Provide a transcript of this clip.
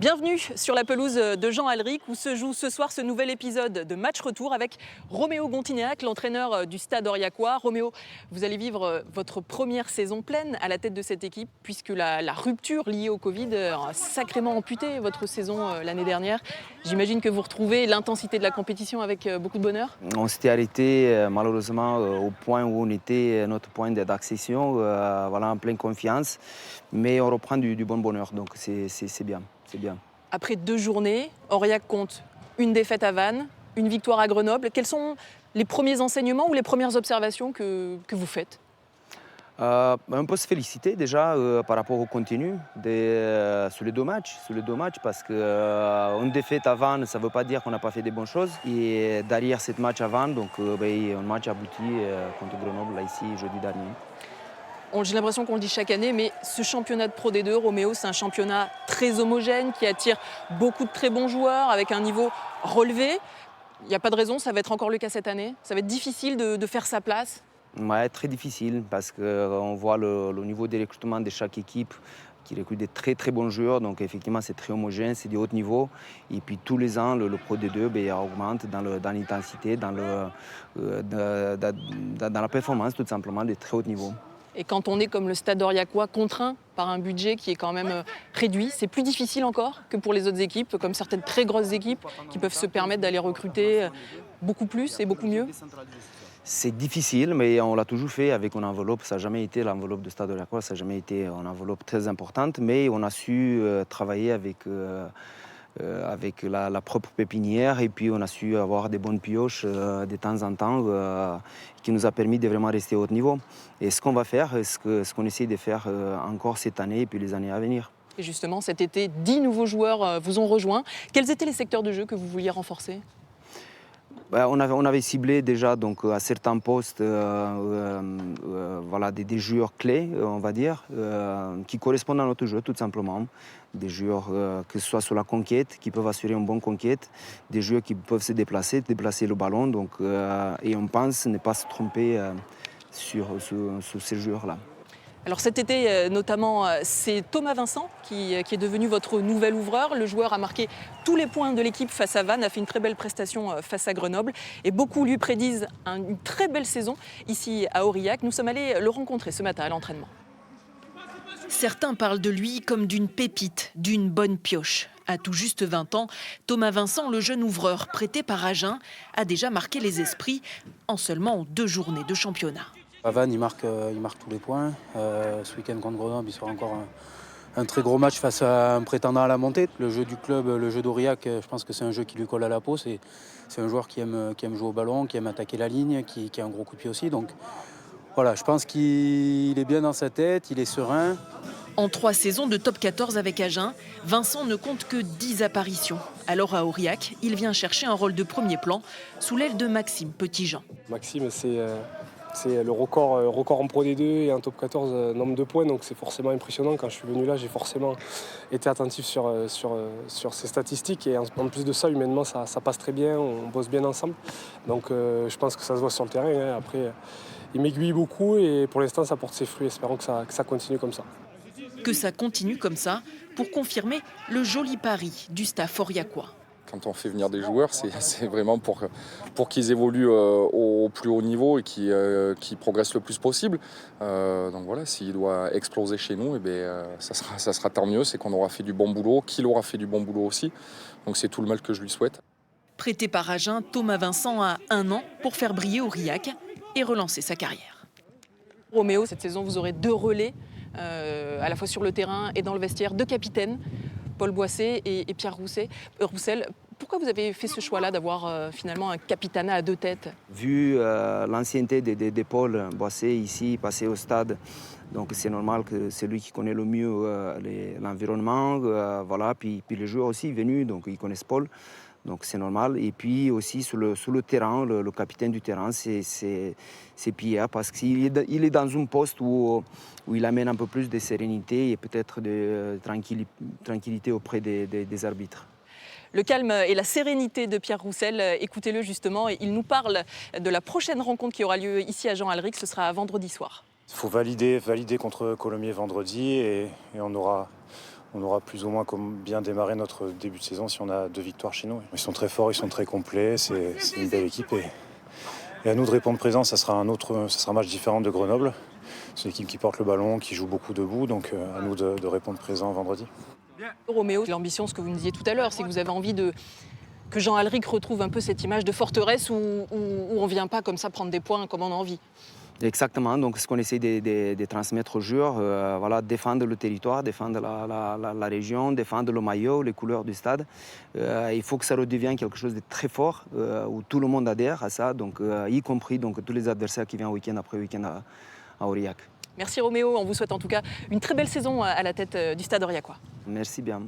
Bienvenue sur la pelouse de Jean Alric où se joue ce soir ce nouvel épisode de match retour avec Roméo Gontinéac, l'entraîneur du Stade Aurillacois. Roméo, vous allez vivre votre première saison pleine à la tête de cette équipe puisque la rupture liée au Covid a sacrément amputé votre saison l'année dernière. J'imagine que vous retrouvez l'intensité de la compétition avec beaucoup de bonheur. On s'était arrêté malheureusement au point où on était, notre point d'accession, en pleine confiance. Mais on reprend du bon bonheur, donc c'est bien. C'est bien. Après 2 journées, Aurillac compte une défaite à Vannes, une victoire à Grenoble. Quels sont les premiers enseignements ou les premières observations que vous faites ? On peut se féliciter déjà par rapport au contenu sur les deux matchs. Parce qu'une défaite à Vannes, ça ne veut pas dire qu'on n'a pas fait des bonnes choses. Et derrière ce match à Vannes, un match abouti contre Grenoble là, ici jeudi dernier. J'ai l'impression qu'on le dit chaque année, mais ce championnat de Pro D2, Roméo, c'est un championnat très homogène qui attire beaucoup de très bons joueurs avec un niveau relevé. Il n'y a pas de raison, ça va être encore le cas cette année. Ça va être difficile de faire sa place. Ouais, très difficile parce qu'on voit le niveau des recrutements de chaque équipe qui recrute des très très bons joueurs. Donc effectivement, c'est très homogène, c'est du haut niveau. Et puis tous les ans, le Pro D2 augmente dans l'intensité, dans la performance tout simplement, de très haut niveau. Et quand on est comme le Stade Aurillacois, contraint par un budget qui est quand même réduit, c'est plus difficile encore que pour les autres équipes, comme certaines très grosses équipes qui peuvent se permettre d'aller recruter beaucoup plus et beaucoup mieux. C'est difficile, mais on l'a toujours fait avec une enveloppe. Ça n'a jamais été l'enveloppe de Stade Aurillacois, ça n'a jamais été une enveloppe très importante, mais on a su travailler avec la propre pépinière et puis on a su avoir des bonnes pioches de temps en temps qui nous a permis de vraiment rester au haut niveau. Et ce qu'on va faire, ce qu'on essaie de faire encore cette année et puis les années à venir. Et justement, cet été, 10 nouveaux joueurs vous ont rejoint. Quels étaient les secteurs de jeu que vous vouliez renforcer ? On avait ciblé déjà donc, à certains postes des joueurs clés, on va dire, qui correspondent à notre jeu tout simplement. Des joueurs que ce soit sur la conquête, qui peuvent assurer une bonne conquête, des joueurs qui peuvent se déplacer le ballon. Donc, et on pense ne pas se tromper sur ces joueurs-là. Alors cet été, notamment, c'est Thomas Vincent qui est devenu votre nouvel ouvreur. Le joueur a marqué tous les points de l'équipe face à Vannes, a fait une très belle prestation face à Grenoble. Et beaucoup lui prédisent une très belle saison ici à Aurillac. Nous sommes allés le rencontrer ce matin à l'entraînement. Certains parlent de lui comme d'une pépite, d'une bonne pioche. À tout juste 20 ans, Thomas Vincent, le jeune ouvreur prêté par Agen, a déjà marqué les esprits en seulement 2 journées de championnat. À Vannes, il marque tous les points. Ce week-end contre Grenoble, il sera encore un très gros match face à un prétendant à la montée. Le jeu du club, le jeu d'Aurillac, je pense que c'est un jeu qui lui colle à la peau. C'est un joueur qui aime jouer au ballon, qui aime attaquer la ligne, qui a un gros coup de pied aussi. Donc voilà, je pense qu'il est bien dans sa tête, il est serein. En 3 saisons de top 14 avec Agen, Vincent ne compte que 10 apparitions. Alors à Aurillac, il vient chercher un rôle de premier plan sous l'aile de Maxime Petitjean. Maxime, c'est le record en Pro D2 et en top 14 nombre de points, donc c'est forcément impressionnant. Quand je suis venu là, j'ai forcément été attentif sur ces statistiques et en plus de ça, humainement, ça passe très bien, on bosse bien ensemble. Donc je pense que ça se voit sur le terrain. Après, il m'aiguille beaucoup et pour l'instant, ça porte ses fruits. Espérons que ça continue comme ça. Que ça continue comme ça pour confirmer le joli pari du staff aurillacois. Quand on fait venir des joueurs, c'est vraiment pour qu'ils évoluent au plus haut niveau et qu'ils progressent le plus possible. Donc voilà, s'il doit exploser chez nous, ça sera tant mieux. C'est qu'on aura fait du bon boulot, qu'il aura fait du bon boulot aussi. Donc c'est tout le mal que je lui souhaite. Prêté par Agen, Thomas Vincent a 1 an pour faire briller Aurillac et relancer sa carrière. Roméo, cette saison, vous aurez 2 relais, à la fois sur le terrain et dans le vestiaire, 2 capitaines. Paul Boissé et Pierre Roussel. Pourquoi vous avez fait ce choix-là d'avoir finalement un capitanat à 2 têtes ? Vu l'ancienneté de Paul Boissé ici, passé au stade, donc c'est normal que c'est lui qui connaît le mieux l'environnement. Puis les joueurs aussi venus, donc ils connaissent Paul. Donc c'est normal. Et puis aussi sur le terrain, le capitaine du terrain, c'est Pierre, parce qu'il est dans un poste où il amène un peu plus de sérénité et peut-être de tranquillité auprès des arbitres. Le calme et la sérénité de Pierre Roussel, écoutez-le justement, il nous parle de la prochaine rencontre qui aura lieu ici à Jean Alric, ce sera vendredi soir. Il faut valider contre Colomiers vendredi et on aura on aura plus ou moins bien démarré notre début de saison si on a 2 victoires chez nous. Ils sont très forts, ils sont très complets, c'est une belle équipe. Et à nous de répondre présent, ça sera un match différent de Grenoble. C'est une équipe qui porte le ballon, qui joue beaucoup debout, donc à nous de répondre présent vendredi. Roméo, l'ambition, ce que vous nous disiez tout à l'heure, c'est que vous avez envie que Jean Alric retrouve un peu cette image de forteresse où on ne vient pas comme ça prendre des points comme on a envie. Exactement, donc ce qu'on essaie de transmettre aux joueurs, voilà, défendre le territoire, défendre la région, défendre le maillot, les couleurs du stade. Il faut que ça redevienne quelque chose de très fort, où tout le monde adhère à ça, donc, y compris donc, tous les adversaires qui viennent week-end après week-end à Aurillac. Merci Roméo, on vous souhaite en tout cas une très belle saison à la tête du Stade aurillacois. Merci bien.